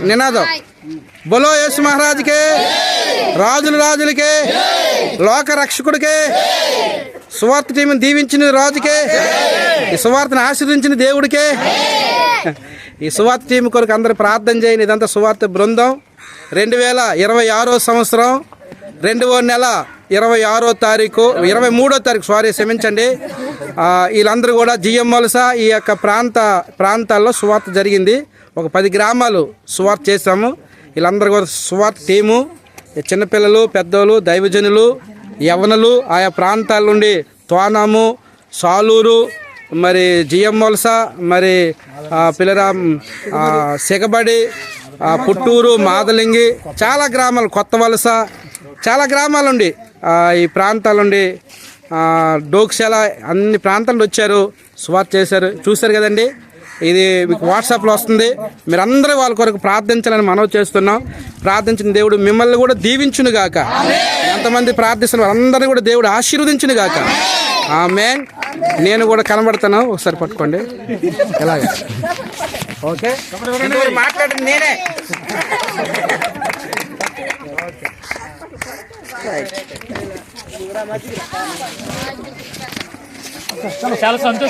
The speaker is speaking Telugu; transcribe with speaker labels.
Speaker 1: నినాదం బోలో యేసు మహారాజుకే, రాజులకే, లోక రక్షకుడికే, సువార్త టీంని దీవించిన రాజుకే, ఈ సువార్తను ఆశీర్వదించిన దేవుడికే. ఈ సువార్త టీం కొరకు అందరూ ప్రార్థన చేయండి. ఇదంతా సువార్త బృందం. 2026 సంవత్సరం 2వ నెల 23వ తారీఖు క్షమించండి. వీళ్ళందరూ కూడా జిఎం వలస ఈ యొక్క ప్రాంతాల్లో సువార్త జరిగింది. ఒక 10 గ్రామాలు సువార్త చేశాము. వీళ్ళందరూ కూడా సువార్త టీము, చిన్నపిల్లలు, పెద్దోళ్ళు, దైవజనులు, యవ్వనులు, ఆయా ప్రాంతాల నుండి తోనాము, సాలూరు, మరి జిఎం వలస, మరి పిల్లరాం, సెగబడి, పుట్టూరు, మాదలింగి, చాలా గ్రామాలు, కొత్త వలస, చాలా గ్రామాల నుండి ఈ ప్రాంతాల నుండి డోక్శాల అన్ని ప్రాంతాల నుండి వచ్చారు, సువార్త చేశారు. చూశారు కదండి. ఇది మీకు వాట్సాప్లో వస్తుంది. మీరందరూ వాళ్ళ కొరకు ప్రార్థించాలని మనవి చేస్తున్నాం. ప్రార్థించిన దేవుడు మిమ్మల్ని కూడా దీవించును గాక. ఎంతమంది ప్రార్థిస్తున్న వాళ్ళందరినీ కూడా దేవుడు ఆశీర్వదించును గాక. ఆమేన్. నేను కూడా కనబడతాను, ఒకసారి పట్టుకోండి. ఎలాగ ఓకే, మాట్లాడింది నేనే.
Speaker 2: చాలా సంతోషం.